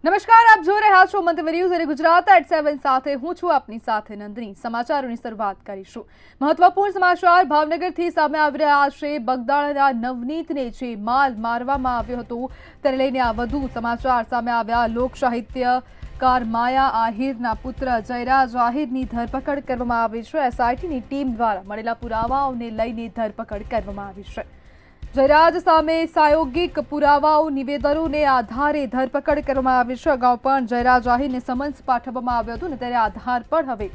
નમસ્કાર, આપ જોઈ રહ્યા છો મંતવ્ય ન્યૂઝ અને ગુજરાત એટ 7 સાથે હું છું આપની સાથે નંદની। સમાચારોની શરૂઆત કરીશું। મહત્વપૂર્ણ સમાચાર ભાવનગરથી સામે આવી રહ્યા છે। બગદાણાના નવનીતને જે માલ મારવામાં આવ્યો હતો તેને લઈને આ વધુ સમાચાર સામે આવ્યા। લોક સાહિત્યકાર માયા આહિરના પુત્ર જયરાજ આહિરની ધરપકડ કરવામાં આવી છે। એસઆઈટીની ટીમ દ્વારા મળેલા પુરાવાઓને લઈને ધરપકડ કરવામાં આવી છે। જયરાજ સામે પ્રાયોગિક પુરાવાઓ નિવેદનોને આધારે ધરપકડ કરવામાં આવી છે। અગાઉ પણ જયરાજ આહિરને સમન્સ પાઠવવામાં આવ્યો હતો અને તેના આધાર પર હવે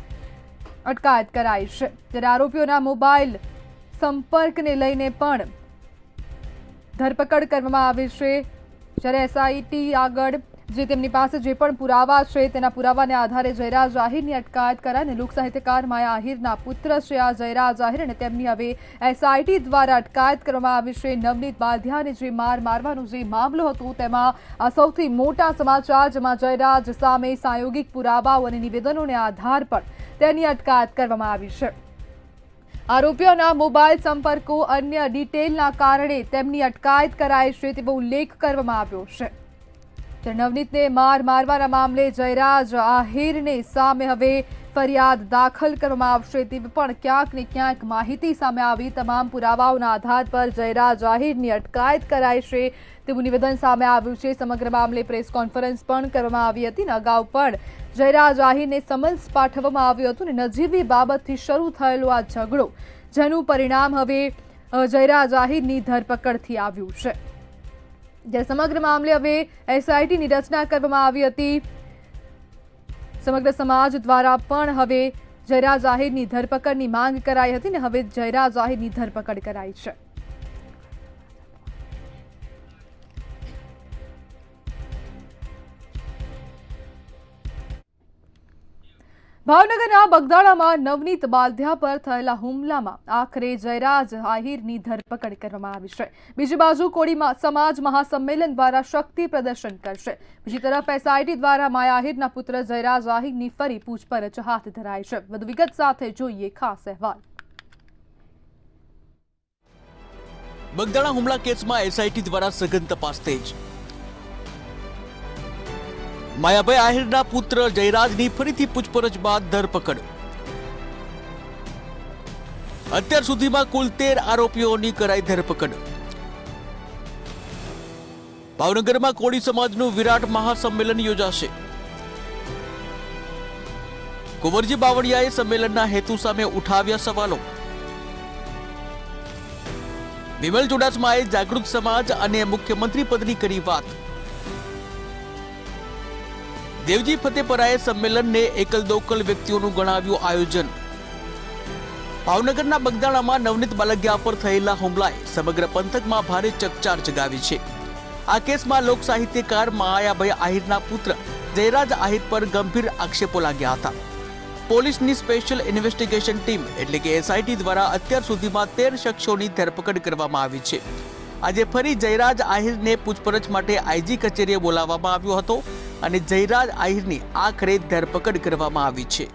અટકાયત કરાઈ છે। ત્યારે આરોપીઓના મોબાઈલ સંપર્કને લઈને પણ ધરપકડ કરવામાં આવી છે। જ્યારે એસઆઈટી આગળ જે તેમની પાસે જે પણ પુરાવા છે તેના પુરાવાને આધારે જયરાજ આહિરની અટકાયત કરાઈ અને લોક સાહિત્યકાર માયા આહિરના પુત્ર છે આ જયરાજ આહિર અને તેમની હવે એસઆઈટી દ્વારા અટકાયત કરવામાં આવી છે। નવનીત બાંધિયાને જે મારવાનો જે મામલો હતો તેમાં આ સૌથી મોટા સમાચાર, જેમાં જયરાજ સામે પ્રાયોગિક પુરાવાઓ અને નિવેદનોને આધાર પર તેની અટકાયત કરવામાં આવી છે। આરોપીઓના મોબાઈલ સંપર્કો અન્ય ડિટેલના કારણે તેમની અટકાયત કરાઈ છે તેવો ઉલ્લેખ કરવામાં આવ્યો છે। નવનીતને મારવાના મામલે જયરાજ આહિરને સામે હવે ફરિયાદ દાખલ કરવામાં આવશે તેવી પણ ક્યાંક ને ક્યાંક માહિતી સામે આવી। તમામ પુરાવાઓના આધાર પર જયરાજ આહિરની અટકાયત કરાઈ છે તેવું નિવેદન સામે આવ્યું છે। સમગ્ર મામલે પ્રેસ કોન્ફરન્સ પણ કરવામાં આવી હતી અને અગાઉ પણ જયરાજ આહિરને સમન્સ પાઠવવામાં આવ્યું હતું અને નજીવી બાબતથી શરૂ થયેલો આ ઝઘડો જેનું પરિણામ હવે જયરાજ આહિરની ધરપકડથી આવ્યું છે। જ્યારે સમગ્ર મામલે હવે એસઆઈટીની રચના કરવામાં આવી હતી। સમગ્ર સમાજ દ્વારા પણ હવે જયરાજ આહિરની ધરપકડની માંગ કરાઈ હતી અને હવે જયરાજ આહિરની ધરપકડ કરાઈ છે। ભાવનગરના બગદાણામાં નવનીત બાંધિયા પર થયેલા હુમલામાં આખરે જયરાજ આહિરની ધરપકડ કરવામાં આવી છે। બીજી બાજુ કોળી સમાજ મહાસંમેલન દ્વારા શક્તિ પ્રદર્શન કરશે। બીજી તરફ એસઆઈટી દ્વારા માયા આહિરના પુત્ર જયરાજ આહિરની ફરી પૂછપરછ હાથ ધરાઈ છે। વધુ વિગત સાથે જોઈએ ખાસ અહેવાલ। બગદાણા હુમલા કેસમાં એસઆઈટી દ્વારા સઘન તપાસ તેજ। માયાભાઈ આહિરના પુત્ર જયરાજની ફરીથી પૂછપરછ બાદ ધરપકડ। અત્યાર સુધીમાં કુલ 13 આરોપીઓની કરાઈ ધરપકડ। ભાવનગરમાં કોળી સમાજનું વિરાટ મહાસંમેલન યોજાશે। કુંવરજી બાવળિયાએ સંમેલનના હેતુ સામે ઉઠાવ્યા સવાલો। વિમલ ચુડાસમાએ જાગૃત સમાજ અને મુખ્યમંત્રી પદની કરી વાત। દેવજી ફતેપરાએ સંમેલનને એકલ દોકલ વ્યક્તિઓનું ગણાવ્યું આયોજન। ભાવનગરના બગદાણામાં નવનીત બાલગિયા પર થયેલા હુમલાએ સમગ્ર પંથકમાં ભારે ચકચાર જગાવી છે। આ કેસમાં લોક સાહિત્યકાર માયાભાઈ આહિરના પુત્ર જયરાજ આહિર પર ગંભીર આક્ષેપો લાગ્યા હતા। પોલીસની સ્પેશિયલ ઇન્વેસ્ટિગેશન ટીમ એટલે કે એસઆઈટી દ્વારા અત્યાર સુધીમાં 13 શખ્સોની ધરપકડ કરવામાં આવી છે। આજે ફરી જયરાજ આહિરને પૂછપરછ માટે આઈજી કચેરીએ બોલાવવામાં આવ્યો હતો અને જયરાજ આહિરની આખરે ધરપકડ કરવામાં આવી છે।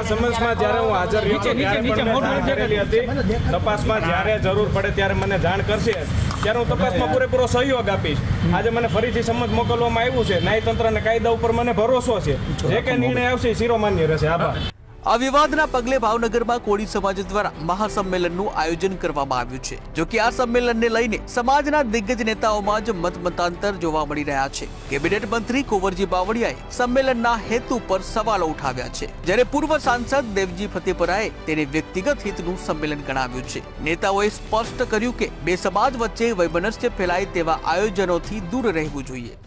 સમન્સમાં જ્યારે હું હાજર રહ્યો ત્યારે પણ મેં જાણ કરેલી હતી। તપાસમાં જ્યારે જરૂર પડે ત્યારે મને જાણ કરશે ત્યારે હું તપાસમાં પૂરેપૂરો સહયોગ આપીશ। આજે મને ફરીથી સમન્સ મોકલવામાં આવ્યું છે। ન્યાયતંત્ર અને કાયદા ઉપર મને ભરોસો છે। જે કંઈ નિર્ણય આવશે શિરોમાન્ય રહેશે। આભાર। આ વિવાદના પગલે ભાવનગરમાં કોળી સમાજ દ્વારા મહાસંમેલનનું આયોજન કરવામાં આવ્યું છે। જો કે આ સંમેલનને લઈને સમાજના દિગ્ગજ નેતાઓમાં જ મતમતાંતર જોવા મળી રહ્યા છે। કેબિનેટ મંત્રી કુંવરજી બાવળિયાએ સંમેલનના હેતુ પર સવાલો ઉઠાવ્યા છે, જ્યારે પૂર્વ સાંસદ દેવજી ફતેપરાએ તેને વ્યક્તિગત હિતનું સંમેલન ગણાવ્યું છે। નેતાઓએ સ્પષ્ટ કર્યું કે બે સમાજ વચ્ચે વૈમનસ્ય ફેલાય તેવા આયોજનોથી દૂર રહેવું જોઈએ।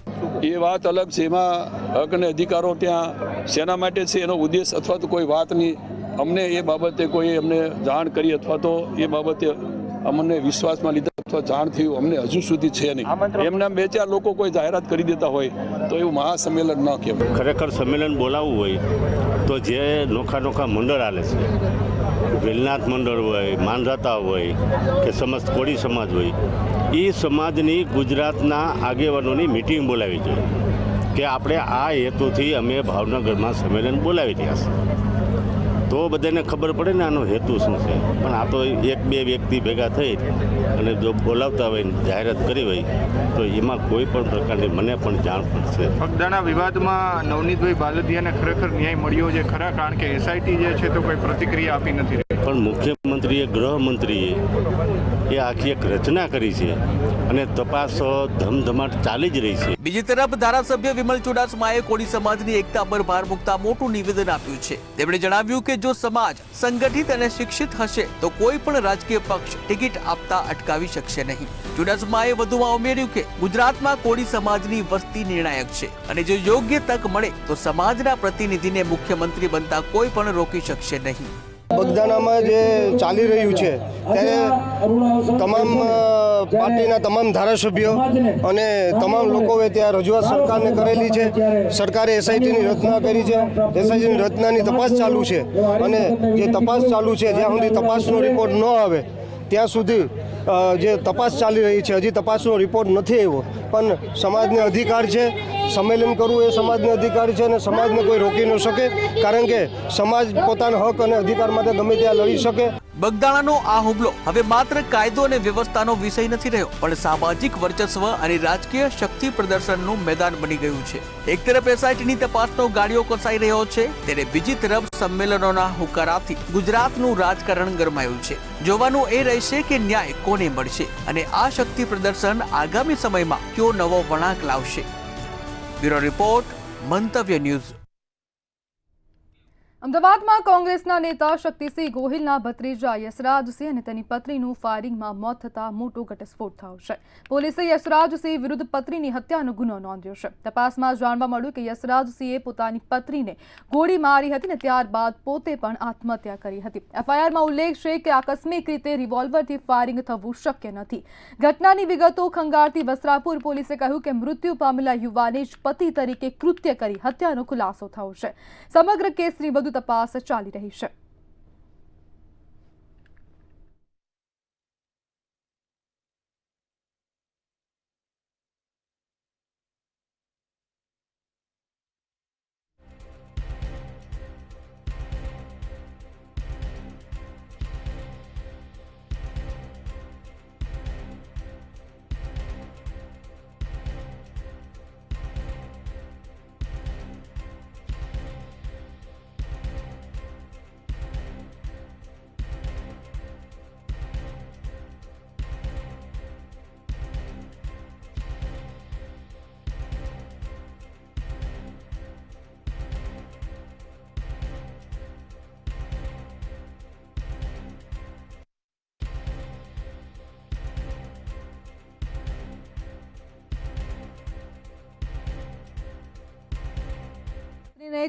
એ વાત અલગ છે, એમાં હક અને અધિકારો ત્યાં શેના માટે છે એનો ઉદ્દેશ અથવા તો કોઈ વાત નહીં। અમને એ બાબતે કોઈ અમને જાણ કરી અથવા તો એ બાબતે અમને વિશ્વાસમાં લીધા અથવા જાણ થયું અમને હજુ સુધી છે નહીં। એમના 2-4 લોકો કોઈ જાહેરાત કરી દેતા હોય તો એવું મહાસંમેલન ન કહેવાય। ખરેખર સંમેલન બોલાવવું હોય તો જે નોખા મંડળ હાલે છે, વેલનાથ મંડળ હોય, માનરાતા હોય કે સમસ્ત કોળી સમાજ હોય, એ સમાજની ગુજરાતના આગેવાનોની મિટિંગ બોલાવી જોઈએ કે આપણે આ હેતુથી અમે ભાવનગરમાં સંમેલન બોલાવી રહ્યા છીએ। તો બધાને ખબર પડે ને આનો હેતુ શું છે. પણ આ તો એક બે વ્યક્તિ ભેગા થઈ અને જો બોલાવતા હોય ને જાહેરાત કરી હોય તો એમાં કોઈ પણ પ્રકારની મને પણ જાણ પડશે. બગદાણા વિવાદમાં નવનીતભાઈ બાલદિયાને ખરેખર ન્યાય મળ્યો છે ખરા? કારણ કે એસઆઈટી જે છે તો કોઈ પ્રતિક્રિયા આપી નથી રહી. પણ મુખ્યમંત્રીએ ગૃહમંત્રીએ એ આખી એક રચના કરી છે અને તપાસ ધમધમાટ ચાલી જ રહી છે. બીજી તરફ ધારાસભ્ય વિમલ ચુડાસમાએ કોળી સમાજની એકતા પર ભાર મૂકતા મોટું નિવેદન આપ્યું છે. તેમણે જણાવ્યું કે જો સમાજ સંગઠિત અને શિક્ષિત હશે તો કોઈ પણ રાજકીય પક્ષ ટિકિટ આપતા અટકાવી શકશે નહીં. ચુડાસમાએ વધુમાં ઉમેર્યું કે ગુજરાતમાં કોળી સમાજની વસ્તી નિર્ણાયક છે અને જો યોગ્ય તક મળે તો સમાજના પ્રતિનિધિને મુખ્યમંત્રી બનતા કોઈ પણ રોકી શકશે નહીં. બગદાણામાં જે ચાલી રહ્યું છે ત્યારે તમામ પાર્ટીના તમામ ધારાસભ્યો અને તમામ લોકોએ ત્યાં રજૂઆત સરકારને કરેલી છે. સરકારે એસઆઈટીની રચના કરી છે. એસઆઈટીની રચનાની તપાસ ચાલુ છે અને જે તપાસ ચાલુ છે જ્યાં સુધી તપાસનો રિપોર્ટ ન આવે ત્યાં સુધી જે તપાસ ચાલી રહી છે. હજી તપાસનો રિપોર્ટ નથી આવ્યો પણ સમાજને અધિકાર છે. સંમેલન કરવું એ સમાજનો અધિકાર છે અને સમાજને કોઈ રોકી ન શકે કારણ કે સમાજ પોતાના હક અને અધિકાર માટે ગમે ત્યાં લડી શકે. બગદાણાનો આ હુમલો હવે માત્ર કાયદો અને વ્યવસ્થાનો વિષય નથી રહ્યો પણ સામાજિક વર્ચસ્વ અને રાજકીય શક્તિ પ્રદર્શનનું મેદાન બની ગયું છે. એક તરફ એસઆઈટીની તપાસનો ગાડીઓ કસાઈ રહ્યો છે ત્યારે બીજી તરફ સંમેલનોના હુંકારાથી ગુજરાતનું રાજકારણ ગરમાયું છે. જોવાનું એ રહેશે કે ન્યાય કોને મળશે અને આ શક્તિ પ્રદર્શન આગામી સમયમાં કયો નવો વળાંક લાવશે. બ્યુરો રિપોર્ટ, મંતવ્ય ન્યૂઝ. અમદાવાદમાં કોંગ્રેસના નેતા શક્તિસિંહ ગોહિલના ભત્રીજા યશરાજસિંહ અને તેની પત્નીનું ફાયરિંગમાં મોત થતા મોટો ઘટસ્ફોટ થયો છે. પોલીસે યશરાજસિંહ વિરુદ્ધ પત્નીની હત્યાનો ગુનો નોંધ્યો છે. તપાસમાં જાણવા મળ્યું કે યશરાજસિંહે પોતાની પત્નીને ગોળી મારી હતી અને ત્યારબાદ પોતે પણ આત્મહત્યા કરી હતી. એફઆઈઆરમાં ઉલ્લેખ છે કે આકસ્મિક રીતે રિવોલ્વરથી ફાયરિંગ થવું શક્ય નથી. ઘટનાની વિગતો ખંગાળતી વસ્ત્રાપુર પોલીસે કહ્યું કે મૃત્યુ પામેલા યુવાને જ પતિ તરીકે કૃત્ય કરી હત્યાનો ખુલાસો થયો છે. સમગ્ર કેસની વધુ તપાસ ચાલી રહી છે.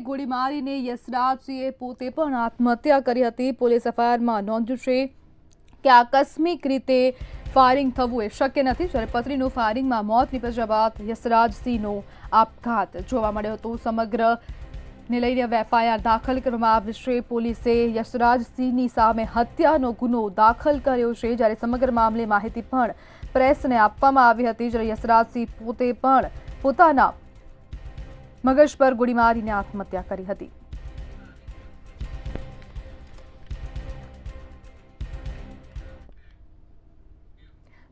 ગોળી મારીને યશરાજસિંહે પોતે પણ આત્મહત્યા કરી હતી. પોલીસ એફઆઈઆરમાં નોંધ્યું છે કે આકસ્મિક રીતે ફાયરિંગ થવું એ શક્ય નથી. જ્યારે પત્નીનું ફાયરિંગમાં મોત નીપજ્યા બાદ યશરાજસિંહનો આપઘાત જોવા મળ્યો હતો. સમગ્રને લઈને હવે એફઆઈઆર દાખલ કરવામાં આવી છે. પોલીસે યશરાજસિંહની સામે હત્યાનો ગુનો દાખલ કર્યો છે. જ્યારે સમગ્ર મામલે માહિતી પણ પ્રેસને આપવામાં આવી હતી. જ્યારે યશરાજસિંહ પોતે પણ પોતાના મગજ પર ગોળી મારીને આત્મહત્યા કરી હતી.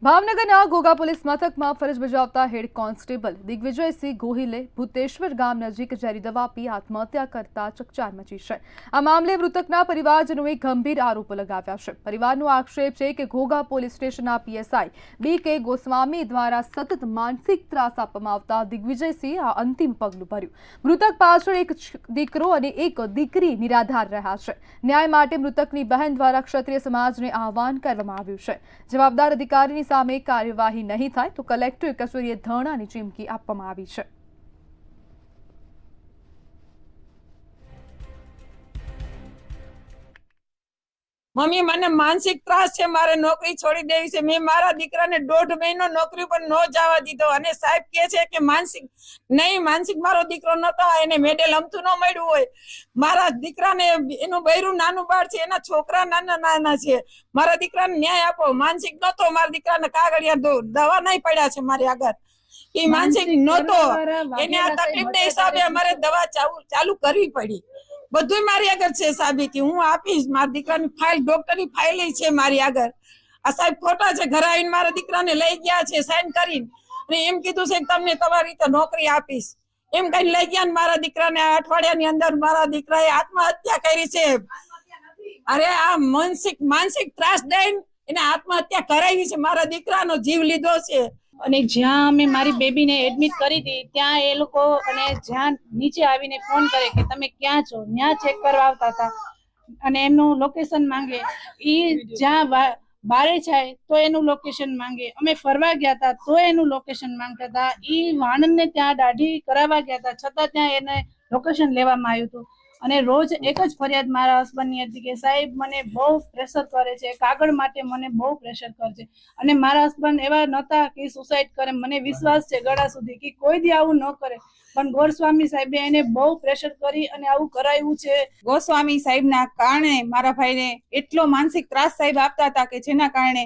ભાવનગરના ઘોઘા પોલીસ મથકમાં ફરજ બજાવતા હેડ કોન્સ્ટેબલ દિગ્વિજયસિંહ ગોહિલે ભૂતેશ્વર ગામ નજીક ઝેરી દવા પી આત્મહત્યા કરતા ચકચાર મચી છે. આ મામલે મૃતકના પરિવારજનોએ ગંભીર આરોપો લગાવ્યા છે. પરિવારનો આક્ષેપ છે કે ઘોઘા પોલીસ સ્ટેશનના પીએસઆઈ BK ગોસ્વામી દ્વારા સતત માનસિક ત્રાસ આપવામાં આવતા દિગ્વિજયસિંહ આ અંતિમ પગલું ભર્યું. મૃતક પાછળ એક દીકરો અને એક દીકરી નિરાધાર રહ્યા છે. ન્યાય માટે મૃતકની બહેન દ્વારા ક્ષત્રિય સમાજને આહવાન કરવામાં આવ્યું છે. જવાબદાર અધિકારીની સામે કાર્યવાહી નહીં થાય તો કલેક્ટર કચેરીએ ધરણાની ચીમકી આપવામાં આવી છે. મમ્મી મને માનસિક ત્રાસ છે, મારે નોકરી છોડી દેવી છે. મેં મારા દીકરાને 1.5 મહિનો નોકરી પર ન જવા દીધો અને સાહેબ કહે છે કે માનસિક મારો દીકરો નતો, એને મેડલ અમતું ન મળ્યું હોય. મારા દીકરાને એનું બૈરું નાનું બાળ છે, એના છોકરા નાના છે. મારા દીકરાને ન્યાય આપો. માનસિક નતો, મારા દીકરાને કાગળિયા દવા નહીં પડ્યા છે મારી આગળ. એ માનસિક નતો, એને આ તકલીફના હિસાબે અમારે દવા ચાલુ કરવી પડી. બધું મારી આગળ છે સાબિતી, હું આપીશ. મારા દીકરાની ફાઇલ, ડોક્ટરની ફાઇલ છે મારી આગળ. આ સાહેબ ખોટા છે, ઘરે આવીને મારા દીકરાને લઈ ગયા છે સાઈન કરીને, અને એમ કીધું છે કે તમને તમારી રીતે નોકરી આપીશ. એમ કઈ લઈ ગયા ને મારા દીકરાને આ અઠવાડિયાની અંદર મારા દીકરાએ આત્મહત્યા કરી છે. અરે આ માનસિક ત્રાસ દઈને એને આત્મહત્યા કરાવી છે, મારા દીકરાનો જીવ લીધો છે. અને જ્યાં અમે મારી બેબીને એડમિટ કરી હતી ત્યાં એ લોકો અને જ્યાં નીચે આવીને ફોન કરે કે તમે ક્યાં છો, ત્યાં ચેક કરવા આવતા હતા અને એમનું લોકેશન માંગે. એ જ્યાં બારે જાય તો એનું લોકેશન માંગે. અમે ફરવા ગયા હતા તો એનું લોકેશન માંગતા હતા. એ વાણંદને ત્યાં દાઢી કરાવવા ગયા હતા છતાં ત્યાં એને લોકેશન લેવામાં આવ્યું હતું. અને રોજ એક જ ફરિયાદ મારા હસબન્ડની હતી કે સાહેબ મને બહુ પ્રેશર કરે છે, કાગળ માટે મને બહુ પ્રેશર કરે છે. અને મારા હસબન્ડ એવા નહોતા કે સુસાઇડ કરે. મને વિશ્વાસ છે ગળા સુધી કે કોઈ દી આવું ન કરે, પણ ગોસ્વામી સાહેબે એને બહુ પ્રેશર કરી અને આવું કરાવ્યું છે. ગોસ્વામી સાહેબના કારણે મારા ભાઈને એટલો માનસિક ત્રાસ સાહેબ આપતા હતા કે જેના કારણે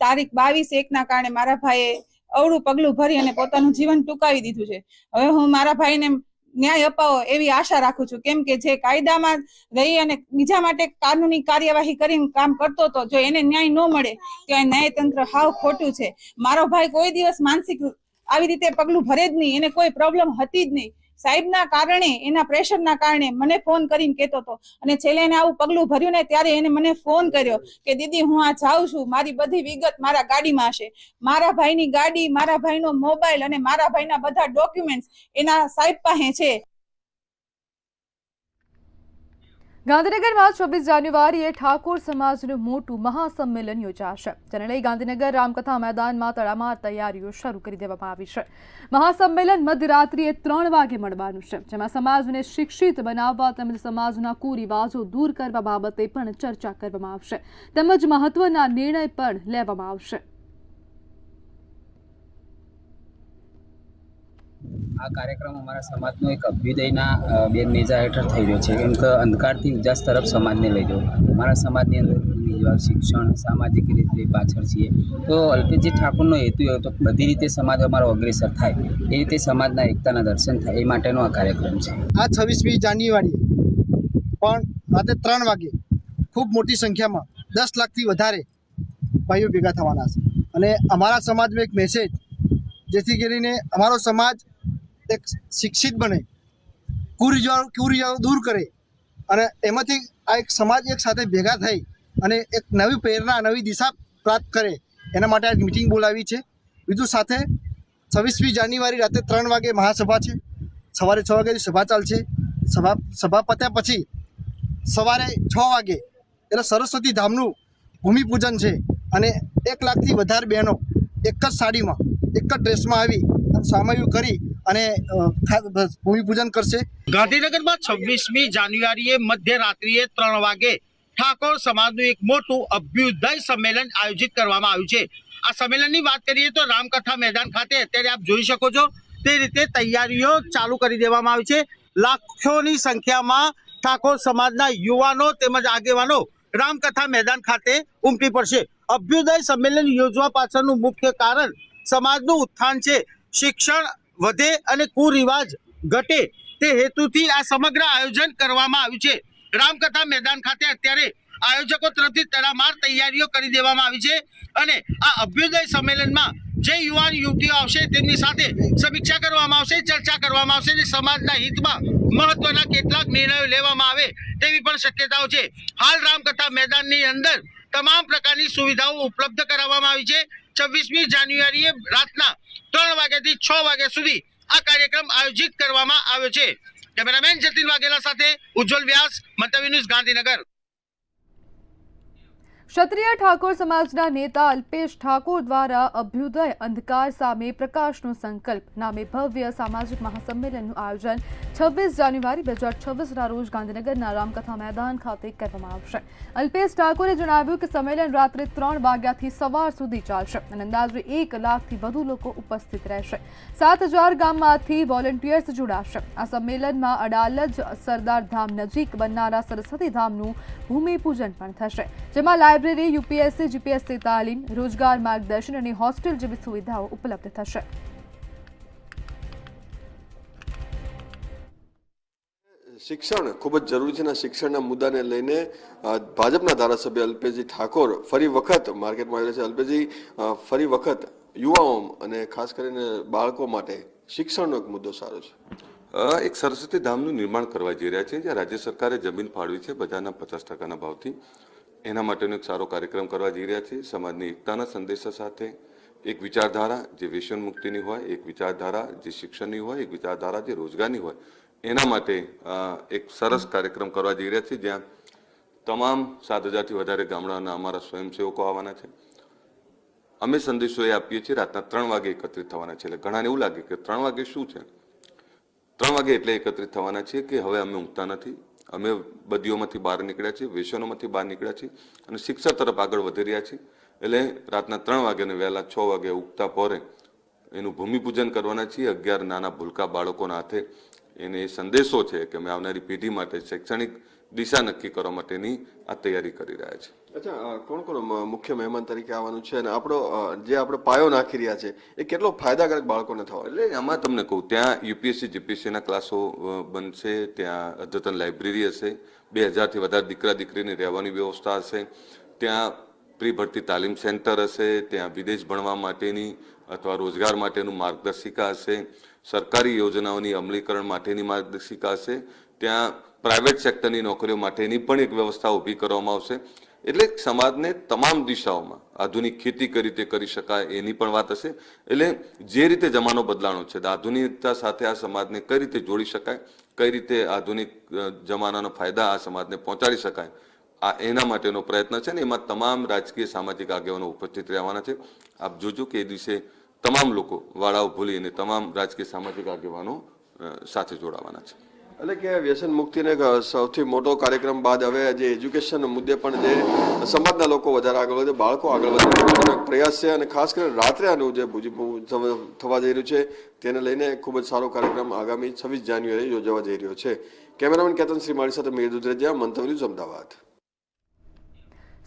તારીખ 22/1 ના કારણે મારા ભાઈએ અવળું પગલું ભરી અને પોતાનું જીવન ટૂંકાવી દીધું છે. હવે હું મારા ભાઈને ન્યાય અપાવો એવી આશા રાખું છું, કેમ કે જે કાયદામાં રહી અને બીજા માટે કાનૂની કાર્યવાહી કરીને કામ કરતો હતો, જો એને ન્યાય ન મળે તો આ ન્યાયતંત્ર હાવ ખોટું છે. મારો ભાઈ કોઈ દિવસ માનસિક આવી રીતે પગલું ભરે જ નહીં, એને કોઈ પ્રોબ્લેમ હતી જ નહીં. સાહેબના કારણે, એના પ્રેશરના કારણે મને ફોન કરીને કહેતો હતો, અને છેલ્લે એને આવું પગલું ભર્યું ને ત્યારે એને મને ફોન કર્યો કે દીદી હું આ જાઉં છું, મારી બધી વિગત મારા ગાડીમાં હશે. મારા ભાઈની ગાડી, મારા ભાઈનો મોબાઈલ અને મારા ભાઈના બધા ડોક્યુમેન્ટ્સ એના સાહેબ પાસે છે. ગાંધીનગરમાં 26 જાન્યુઆરીએ ઠાકોર સમાજનું મોટું મહાસંમેલન યોજાશે, જેને લઈ ગાંધીનગર રામકથા મેદાનમાં તડામાર તૈયારીઓ શરૂ કરી દેવામાં આવી છે. મહાસંમેલન મધ્યરાત્રિએ 3 વાગે મળવાનું છે, જેમાં સમાજને શિક્ષિત બનાવવા તેમજ સમાજના કુરિવાજો દૂર કરવા બાબતે પણ ચર્ચા કરવામાં આવશે, તેમજ મહત્વના નિર્ણય પણ લેવામાં આવશે. આ કાર્યક્રમ અમારા સમાજનો એક અભ્યુદયના બે નેજા હેઠળ થઈ રહ્યો છે, કેમ કે અંધકારથી ઉજાસ તરફ સમાજને લઈ જવો. અમારા સમાજની અંદર શિક્ષણ, સામાજિક રીતે પાછળ છીએ, તો અલ્પેશજી ઠાકોરનો હેતુ એવો તો બધી રીતે સમાજ અમારો અગ્રેસર થાય, એ રીતે સમાજના એકતાના દર્શન થાય, એ માટેનો આ કાર્યક્રમ છે. આ 26મી જાન્યુઆરી પણ રાતે 3 વાગે ખૂબ મોટી સંખ્યામાં 10 લાખથી વધારે ભાઈઓ ભેગા થવાના છે. અને અમારા સમાજમાં એક મેસેજ, જેથી કરીને અમારો સમાજ એક શિક્ષિત બને, કુરિવાજો દૂર કરે, અને એમાંથી આ એક સમાજ એક સાથે ભેગા થઈ અને એક નવી પ્રેરણા, નવી દિશા પ્રાપ્ત કરે, એના માટે આ મિટિંગ બોલાવી છે. બીજું સાથે 26મી જાન્યુઆરી રાતે 3 વાગે મહાસભા છે, સવારે 6 વાગ્યાથી સભા ચાલશે. સભા પત્યા પછી સવારે 6 વાગે એટલે સરસ્વતી ધામનું ભૂમિપૂજન છે, અને 1 લાખથી વધારે બહેનો એક જ સાડીમાં, એક જ ડ્રેસમાં આવી સામૈયું કરી અને ભૂમિપૂજન કરશે. ગાંધીનગરમાં 26મી જાન્યુઆરીએ મધ્યરાત્રિએ 3 વાગે ઠાકોર સમાજનું એક મોટું અભ્યુદય સંમેલન આયોજિત કરવામાં આવ્યું છે. આ સંમેલનની વાત કરીએ તો રામકથા મેદાન ખાતે અત્યારે આપ જોઈ શકો છો તે રીતે તૈયારીઓ ચાલુ કરી દેવામાં આવી છે. લાખોની સંખ્યામાં ઠાકોર સમાજના યુવાનો તેમજ આગેવાનો રામકથા મેદાન ખાતે ઉમટી પડશે. અભ્યુદય સંમેલન યોજવા પાછળનું મુખ્ય કારણ સમાજનું ઉત્થાન છે. શિક્ષણ વધે અને કુરિવાજ ઘટે તે હેતુથી આ સમગ્ર આયોજન કરવામાં આવ્યું છે. રામકથા મેદાન ખાતે અત્યારે આયોજકો તરફથી તડામાર તૈયારીઓ કરી દેવામાં આવી છે, અને આ અભ્યુદય સંમેલનમાં જે યુવાન યુવતીઓ આવશે તેમની સાથે સમીક્ષા કરવામાં આવશે, ચર્ચા કરવામાં આવશે, અને સમાજના હિતમાં મહત્વના કેટલાક નિર્ણયો લેવામાં આવે તેવી પણ શક્યતાઓ છે. હાલ રામકથા મેદાનની અંદર તમામ પ્રકારની સુવિધાઓ ઉપલબ્ધ કરાવવામાં આવી છે. 26મી જાન્યુઆરીએ રાતના 3 વાગ્યાથી 6 વાગ્યા સુધી આ કાર્યક્રમ આયોજિત કરવામાં આવ્યો છે. કેમેરામેન જતીન વાઘેલા સાથે ઉજ્જવલ વ્યાસ, મંતવ્ય ન્યૂઝ, ગાંધીનગર. ક્ષત્રિય ઠાકોર સમાજના નેતા અલ્પેશ ઠાકોર દ્વારા અભ્યુદય અંધકાર સામે પ્રકાશનો સંકલ્પ નામે ભવ્ય સામાજિક મહાસંમેલનનું આયોજન 26 જાન્યુઆરી 2026ના રોજ ગાંધીનગરના રામકથા મેદાન ખાતે કરવામાં આવશે. અલ્પેશ ઠાકોરે જણાવ્યું કે સંમેલન રાત્રે 3 વાગ્યાથી સવાર સુધી ચાલશે અને અંદાજે 1 લાખથી વધુ લોકો ઉપસ્થિત રહેશે. 7000 ગામમાંથી વોલેન્ટિયર્સ જોડાશે. આ સંમેલનમાં અડાલજ સરદાર ધામ નજીક બનનારા સરસ્વતી ધામનું ભૂમિપૂજન પણ થશે, જેમાં લાઇબ્રેરી, યુપીએસસી, જીપીએસસી તાલીમ, રોજગાર માર્ગદર્શન અને હોસ્ટેલ જેવી સુવિધાઓ ઉપલબ્ધ થશે. શિક્ષણ ખૂબ જ જરૂરી છે અને શિક્ષણના મુદ્દાને લઈને ભાજપના ધારાસભ્ય અલ્પેશજી ઠાકોર ફરી વખત માર્કેટમાં આવ્યા છે. અલ્પેશજી, ફરી વખત યુવાઓ અને ખાસ કરીને બાળકો માટે શિક્ષણનો એક મુદ્દો સારો છે. એક સરસ્વતી ધામનું નિર્માણ કરવા જઈ રહ્યા છે, જ્યાં રાજ્ય સરકારે જમીન ફાળવી છે બધાના 50% ભાવથી. એના માટેનો એક સારો કાર્યક્રમ કરવા જઈ રહ્યા છે. સમાજની એકતાના સંદેશા સાથે એક વિચારધારા જે વ્યસન મુક્તિની હોય, એક વિચારધારા જે શિક્ષણની હોય, એક વિચારધારા જે રોજગારની હોય, એના માટે એક સરસ કાર્યક્રમ કરવા જઈ રહ્યા છે, જ્યાં તમામ 7,000થી વધારે ગામડાના અમારા સ્વયંસેવકો આવવાના છે. અમે સંદેશો એ આપીએ છીએ રાતના 3 વાગે એકત્રિત થવાના છે. એટલે ઘણાને એવું લાગે કે 3 વાગે શું છે? 3 વાગે એટલે એકત્રિત થવાના છીએ કે હવે અમે ઊંઘતા નથી, અમે બદીઓમાંથી બહાર નીકળ્યા છીએ, વ્યસનોમાંથી બહાર નીકળ્યા છીએ અને શિક્ષા તરફ આગળ વધી રહ્યા છીએ. એટલે રાતના 3 વાગે અને વહેલા 6 વાગે ઉગતા પહોરે એનું ભૂમિપૂજન કરવાના છીએ 11 નાના ભૂલકા બાળકોના હાથે. એને એ સંદેશો છે કે અમે આવનારી પેઢી માટે શૈક્ષણિક દિશા નક્કી કરવા માટેની આ તૈયારી કરી રહ્યા છે. અચ્છા, કોણ કોણ મુખ્ય મહેમાન તરીકે આવવાનું છે અને આપણો જે આપણે પાયો નાખી રહ્યા છે એ કેટલો ફાયદાકારક બાળકોને થવા? એટલે આમાં તમને કહું, ત્યાં યુપીએસસી જીપીએસસીના ક્લાસો બનશે, ત્યાં અદ્યતન લાઇબ્રેરી હશે, 2000થી વધારે દીકરા દીકરીની રહેવાની વ્યવસ્થા હશે, ત્યાં પ્રી ભરતી તાલીમ સેન્ટર હશે, ત્યાં વિદેશ ભણવા માટેની અથવા રોજગાર માટેનું માર્ગદર્શિકા હશે, સરકારી યોજનાઓની અમલીકરણ માટેની માર્ગદર્શિકા હશે, ત્યાં પ્રાઇવેટ સેક્ટરની નોકરીઓ માટેની પણ એક વ્યવસ્થા ઊભી કરવામાં આવશે. એટલે સમાજને તમામ દિશાઓમાં આધુનિક ખેતી કઈ રીતે કરી શકાય એની પણ વાત હશે. એટલે જે રીતે જમાનો બદલાણો છે, આધુનિકતા સાથે આ સમાજને કઈ રીતે જોડી શકાય, કઈ રીતે આધુનિક જમાનાનો ફાયદા આ સમાજને પહોંચાડી શકાય, આ એના માટેનો પ્રયત્ન છે ને એમાં તમામ રાજકીય સામાજિક આગેવાનો ઉપસ્થિત રહેવાના છે. આપ જોજો કે એ દિવસે તમામ લોકો વાળાઓ ભૂલીને તમામ રાજકીય સામાજિક આગેવાનો સાથે જોડાવાના છે. એટલે કે વ્યસન મુક્તિને સૌથી મોટો કાર્યક્રમ બાદ હવે જે એજ્યુકેશન મુદ્દે પણ જે સમાજના લોકો વધારે આગળ વધે, બાળકો આગળ વધે પ્રયાસ છે અને ખાસ કરીને રાત્રે આનું જે થવા જઈ રહ્યું છે તેને લઈને ખૂબ જ સારો કાર્યક્રમ આગામી 26 જાન્યુઆરી યોજવા જઈ રહ્યો છે. કેમેરામેન કેતન શ્રીમાળી સાથે મીર દુધરેજા, મંતવ્ય ન્યૂઝ, અમદાવાદ.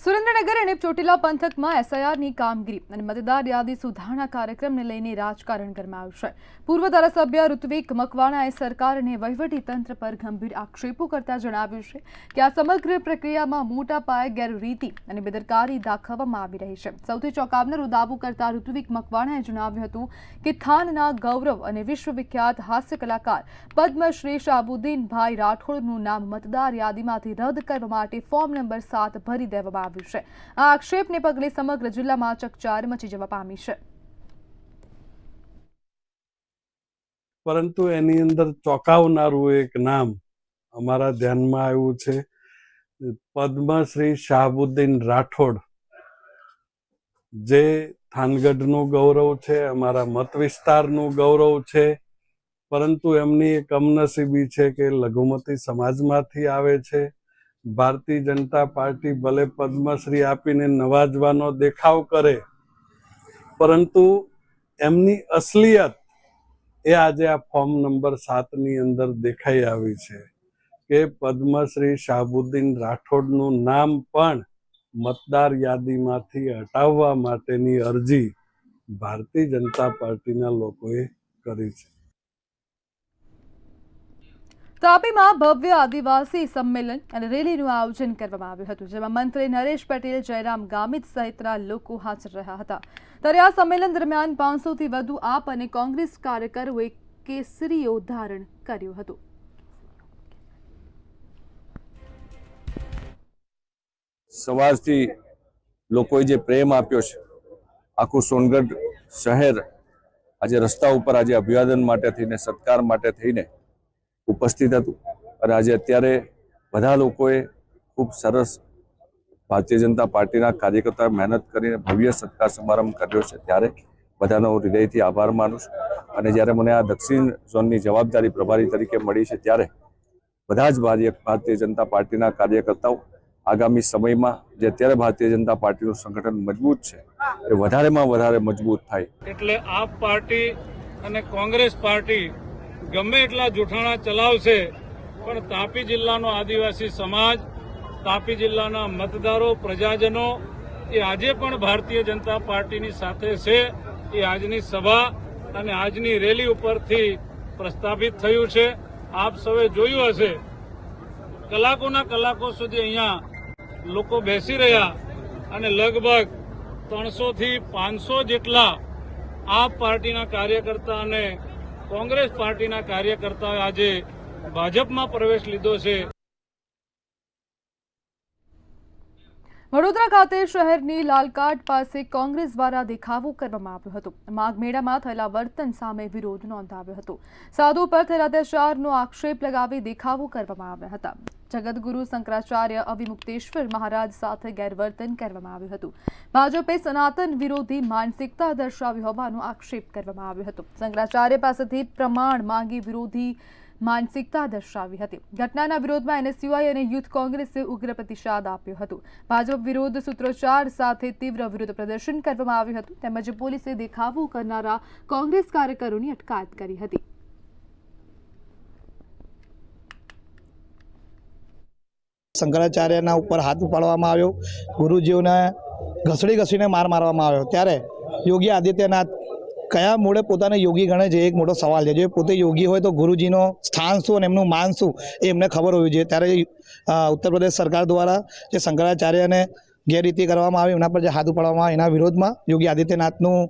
સુરેન્દ્રનગર અને ચોટીલા પંથકમાં એસઆઈઆરની કામગીરી અને મતદાર યાદી સુધારણા કાર્યક્રમને લઈને રાજકારણ ગરમાયું છે. પૂર્વ ધારાસભ્ય ઋત્વિક મકવાણાએ સરકાર અને વહીવટી તંત્ર પર ગંભીર આક્ષેપો કરતા જણાવ્યું છે કે આ સમગ્ર પ્રક્રિયામાં મોટા પાયે ગેરરીતિ અને બેદરકારી દાખવવામાં આવી રહી છે. સૌથી ચોંકાવનારો દાવો કરતા ઋત્વિક મકવાણાએ જણાવ્યું હતું કે થાનના ગૌરવ અને વિશ્વવિખ્યાત હાસ્ય કલાકાર પદ્મશ્રી શાહબુદ્દીનભાઈ રાઠોડનું નામ મતદાર યાદીમાંથી રદ કરવા માટે ફોર્મ નંબર 7 ભરી દેવામાં આવ્યું છે. આ આક્ષેપને પગલે સમગ્ર જિલ્લામાં ચકચાર મચી જવા પામી છે. પરંતુ એની અંદર ચોંકાવનારું એક નામ અમારા ધ્યાનમાં આવ્યું છે, પદ્મશ્રી શાહબુદ્દીન રાઠોડ, જે થાનગઢનું ગૌરવ છે, અમારા મત વિસ્તારનું ગૌરવ છે, પરંતુ એમની એક કમનસીબી છે કે લઘુમતી સમાજમાંથી આવે છે. ભારતીય જનતા પાર્ટી ભલે પદ્મશ્રી આપીને નવાજવાનો દેખાવ કરે, પરંતુ એમની અસલિયત એ આજે આ ફોર્મ નંબર 7ની અંદર દેખાઈ આવી છે કે પદ્મશ્રી શાહબુદ્દીન રાઠોડનું નામ પણ મતદાર યાદીમાંથી હટાવવા માટેની અરજી ભારતીય જનતા પાર્ટીના લોકોએ કરી છે. તાપીમાં ભવ્ય આદિવાસી સંમેલન અને રેલીનું આયોજન કરવામાં આવ્યું હતું, જેમાં મંત્રી નરેશ પટેલ, જયરામ ગામિત સહિતના લોકો હાજર રહ્યા હતા. ત્યારે આ સંમેલન દરમિયાન 500થી વધુ આપ અને કોંગ્રેસ કાર્યકરોએ કેસરીઓ ધારણ કર્યું હતું. સવારથી લોકોએ જે પ્રેમ આપ્યો છે, આખું સોનગઢ શહેર આજે રસ્તા ઉપર આજે અભિવાદન માટે થઈને, સત્કાર માટે થઈને ઉપસ્થિત હતું. અને આજે અત્યારે બધા લોકોએ ખૂબ સરસ ભારતીય જનતા પાર્ટીના કાર્યકર્તાઓ મહેનત કરીને ભવ્ય સત્કાર સમારંભ કર્યો છે. ત્યારે બધાનો હૃદયથી આભાર માનું છું. અને જ્યારે મને આ દક્ષિણ ઝોનની જવાબદારી પ્રભારી તરીકે મળી છે, ત્યારે બધા જ ભારતીય જનતા પાર્ટીના કાર્યકર્તાઓ આગામી સમયમાં જે અત્યારે ભારતીય જનતા પાર્ટીનું સંગઠન મજબૂત છે એ વધારેમાં વધારે મજબૂત થાય. એટલે આપ પાર્ટી અને કોંગ્રેસ પાર્ટી ગમે એટલા જૂઠાણા ચલાવશે, પણ તાપી જિલ્લાનો આદિવાસી સમાજ, તાપી જિલ્લાના મતદારો, પ્રજાજનો એ આજે પણ ભારતીય જનતા પાર્ટીની સાથે છે. એ આજની સભા અને આજની રેલી ઉપરથી પ્રસ્થાપિત થયું છે. આપ સૌએ જોયું હશે કલાકોના કલાકો સુધી અહીંયા લોકો બેસી રહ્યા અને લગભગ 300 થી 500 જેટલા આપ પાર્ટીના કાર્યકર્તા અને કોંગ્રેસ પાર્ટીના કાર્યકર્તાઓએ આજે ભાજપમાં પ્રવેશ લીધો છે. વડોદરા ખાતે શહેરની લાલકાટ પાસે કોંગ્રેસ દ્વારા દેખાવો કરવામાં આવ્યો હતો. માઘ મેળામાં થયેલા વર્તન સામે વિરોધ નોંધાવ્યો હતો. સાધુ પર થયેલા અત્યાચારનો આક્ષેપ લગાવી દેખાવો કરવામાં આવ્યા હતા. જગતગુરુ શંકરાચાર્ય અવિમુક્તેશ્વર મહારાજ સાથે ગેરવર્તન કરવામાં આવ્યું હતું. ભાજપે સનાતન વિરોધી માનસિકતા દર્શાવી હોવાનો આક્ષેપ કરવામાં આવ્યો હતો. શંકરાચાર્ય પાસેથી પ્રમાણ માંગી વિરોધી માનસિકતા દર્શાવી હતી. ઘટનાના વિરોધમાં NSUI અને યુથ કોંગ્રેસે ઉગ્ર પ્રતિસાદ આપ્યો હતો. ભાજપ વિરોધ સૂત્રોચ્ચાર સાથે તીવ્ર વિરોધ પ્રદર્શન કરવામાં આવ્યું હતું. તેમજ પોલીસે દેખાવો કરનારા કોંગ્રેસ કાર્યકરોની અટકાયત કરી હતી. શંકરાચાર્યના ઉપર હાથ ઉપાડવામાં આવ્યો, ગુરુજીઓને ઘસડીને માર મારવામાં આવ્યો. ત્યારે યોગી આદિત્યનાથ કયા મૂળે પોતાને યોગી ગણે છે એક મોટો સવાલ છે. જો પોતે યોગી હોય તો ગુરુજીનો સ્થાન શું અને એમનું માન શું એ એમને ખબર હોવી જોઈએ. ત્યારે ઉત્તર પ્રદેશ સરકાર દ્વારા જે શંકરાચાર્યને ગેરરીતિ કરવામાં આવી, એના પર જે હાથ ઉપાડવામાં આવે, એના વિરોધમાં યોગી આદિત્યનાથનું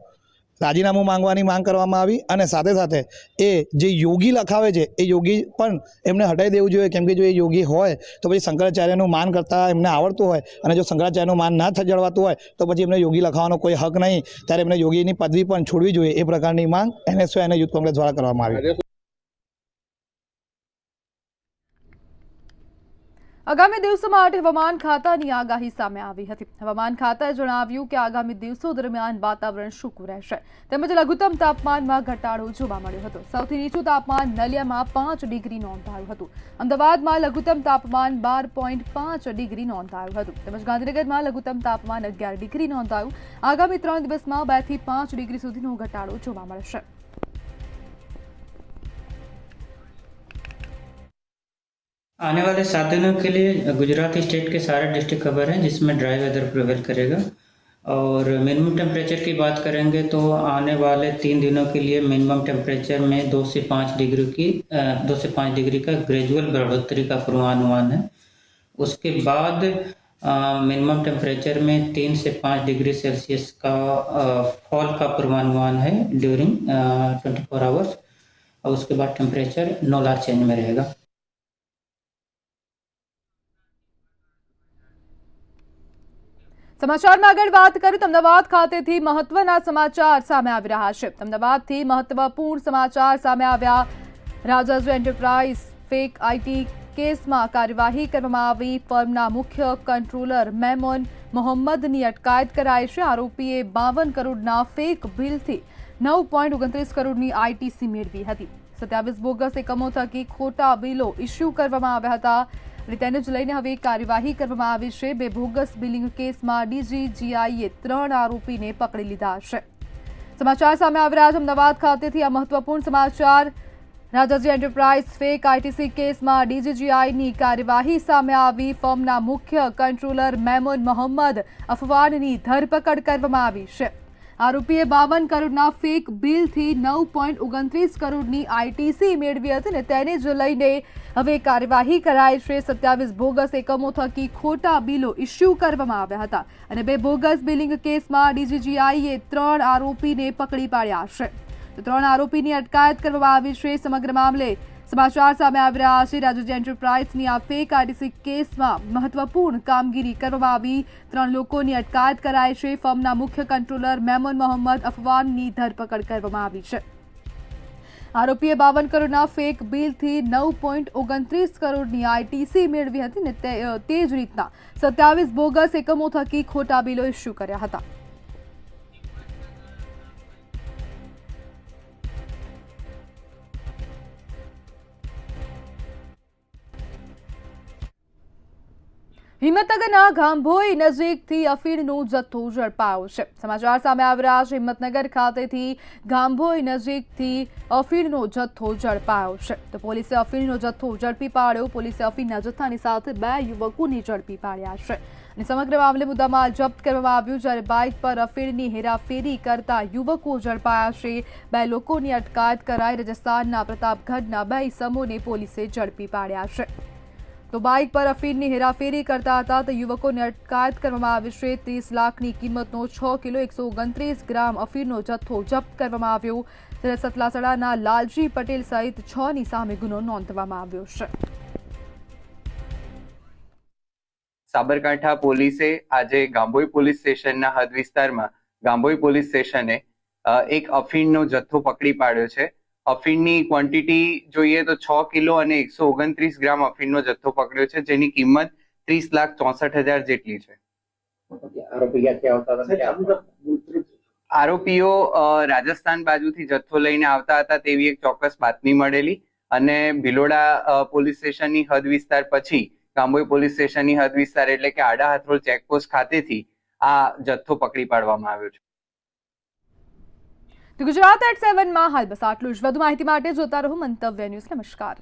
રાજીનામું માંગવાની માંગ કરવામાં આવી. અને સાથે સાથે એ જે યોગી લખાવે છે એ યોગી પણ એમને હટાવી દેવું જોઈએ. કેમ કે જો એ યોગી હોય તો પછી શંકરાચાર્યનું માન કરતાં એમને આવડતું હોય, અને જો શંકરાચાર્યનું માન ના જળવાતું હોય તો પછી એમને યોગી લખાવવાનો કોઈ હક નહીં. ત્યારે એમને યોગીની પદવી પણ છોડવી જોઈએ. એ પ્રકારની માંગ NSUI અને યુથ કોંગ્રેસ દ્વારા કરવામાં આવી. આગામી દિવસો માટે હવામાન ખાતાની આગાહી સામે આવી હતી. હવામાન ખાતાએ જણાવ્યું કે આગામી દિવસો દરમિયાન વાતાવરણ સૂકું રહેશે. તેમજ લઘુત્તમ તાપમાનમાં ઘટાડો જોવા મળ્યો હતો. સૌથી નીચું તાપમાન નલિયામાં 5 ડિગ્રી નોંધાયું હતું. અમદાવાદમાં લઘુત્તમ તાપમાન 12.5 ડિગ્રી નોંધાયું હતું. તેમજ ગાંધીનગરમાં લઘુત્તમ તાપમાન 11 ડિગ્રી નોંધાયું. આગામી 3 દિવસમાં 2 થી 5 ડિગ્રી સુધીનો ઘટાડો જોવા મળશે. आने वाले 7 दिनों के लिए गुजरात स्टेट के सारे डिस्ट्रिक्ट कवर हैं, जिसमें ड्राई वेदर प्रिवेल करेगा. और मिनिमम टेम्परेचर की बात करेंगे तो आने वाले 3 दिनों के लिए मिनिमम टेम्परेचर में 2 से 5 डिग्री का ग्रेजुअल बढ़ोतरी का पूर्वानुमान है. उसके बाद मिनिमम टेम्परेचर में 3 से 5 डिग्री सेल्सियस का फॉल का पूर्वानुमान है ड्यूरिंग 24 आवर्स. और उसके बाद टेम्परेचर नो लार्ज चेंज में रहेगा. સમાચારમાં આગળ વાત કરીએ તો અમદાવાદ ખાતેથી મહત્વના સમાચાર સામે આવી રહ્યા છે. અમદાવાદથી મહત્વપૂર્ણ સમાચાર સામે આવ્યા. રાજાજી એન્ટરપ્રાઇઝ ફેક આઈટી કેસમાં કાર્યવાહી કરવામાં આવી. ફર્મના મુખ્ય કંટ્રોલર મેમોન મોહમ્મદની અટકાયત કરાઈ છે. આરોપીએ 52 કરોડના ફેક બિલથી 9.29 કરોડની આઈટીસી મેળવી હતી. 27 બોગસ એકમો થકી ખોટા બિલો ઇસ્યુ કરવામાં આવ્યા હતા. તેને જ લઈને હવે કાર્યવાહી કરવામાં આવી છે. 2 બોગસ બિલિંગ કેસમાં DGGIએ 3 આરોપીને પકડી લીધા છે. સમાચાર સામે આવી રહ્યા છે અમદાવાદ ખાતેથી. આ મહત્વપૂર્ણ સમાચાર. રાજાજી એન્ટરપ્રાઇઝ ફેક આઈટીસી કેસમાં DGGIની કાર્યવાહી સામે આવી. ફર્મના મુખ્ય કંટ્રોલર મેમોન મોહમ્મદ અફવાનની ધરપકડ કરવામાં આવી છે. આરોપીએ 52 કરોડના ફેક બિલથી 9.29 કરોડની આઈટીસી મેળવી હતી ને તેને જ લઈને હવે કાર્યવાહી કરાઈ છે. 27 બોગસ એકમો થકી ખોટા બિલો ઇસ્યુ કરવામાં આવ્યા હતા. અને 2 બોગસ બિલિંગ કેસમાં DGGIએ 3 આરોપીને પકડી પાડ્યા છે. તો 3 આરોપીની અટકાયત કરવામાં આવી છે. સમગ્ર મામલે સમાચાર સામે આવી રહ્યા છે. રાજાજી એન્ટરપ્રાઇઝની આ ફેક આઈટીસી કેસમાં મહત્વપૂર્ણ કામગીરી કરવામાં આવી. 3 લોકોની અટકાયત કરાઈ છે. ફર્મના મુખ્ય કંટ્રોલર મેમોન મોહમ્મદ અફવાનની ધરપકડ કરવામાં આવી છે. આરોપીએ 52 કરોડના ફેક બિલથી 9.29 કરોડની આઈટીસી મેળવી હતી ને તે જ રીતના 27 બોગસ એકમો થકી ખોટા બિલો ઇસ્યુ કર્યા હતા. હિંમતનગરના ગાંભોઈ નજીકથી અફીણનો જથ્થો ઝડપાયો છે. સમાચાર સામે આવી રહ્યા છે. હિંમતનગર ખાતેથી ગાંભોઈ નજીકથી અફીણનો જથ્થો ઝડપાયો છે. તો પોલીસે અફીણનો જથ્થો ઝડપી પાડ્યો. પોલીસે અફીણના જથ્થાની સાથે 2 યુવકોને ઝડપી પાડ્યા છે. અને સમગ્ર મામલે મુદ્દામાલ જપ્ત કરવામાં આવ્યું. જ્યારે બાઇક પર અફીણની હેરાફેરી કરતા યુવકો ઝડપાયા છે. 2 લોકોની અટકાયત કરાઈ. રાજસ્થાનના પ્રતાપગઢના 2 ઇસમોને પોલીસે ઝડપી પાડ્યા છે. તો બાઇક પર અફીણની હેરાફેરી કરતા હતા તે યુવકોની અટકાયત કરવામાં આવી છે. 30 લાખની કિંમતનો 6 કિલો 129 ગ્રામ અફીણનો જથ્થો જપ્ત કરવામાં આવ્યો. જ્યારે સતલાસણાના લાલજી પટેલ સહિત 6ની સામે ગુનો નોંધવામાં આવ્યો છે. સાબરકાંઠા પોલીસે આજે ગાંભોઈ પોલીસ સ્ટેશનના હદ વિસ્તારમાં ગાંભોઈ પોલીસ સ્ટેશને એક અફીણનો જથ્થો પકડી પાડ્યો છે. અફીણની ક્વોન્ટિટી જોઈએ તો 6 કિલો અને 129 ગ્રામ અફીણનો જથ્થો પકડ્યો છે, જેની કિંમત 30,64,000 જેટલી છે. આરોપીઓ રાજસ્થાન બાજુથી જથ્થો લઈને આવતા હતા તેવી એક ચોક્કસ બાતમી મળેલી અને ભિલોડા પોલીસ સ્ટેશનની હદ વિસ્તાર પછી ગાંભોઈ પોલીસ સ્ટેશનની હદ વિસ્તાર એટલે કે આડા હાથરોડ ચેકપોસ્ટ ખાતેથી આ જથ્થો પકડી પાડવામાં આવ્યો છે. ગુજરાત@7 માં હાલ બસ આટલું જ. વધુ માહિતી માટે જોતા રહો મંતવ્ય ન્યૂઝ. નમસ્કાર.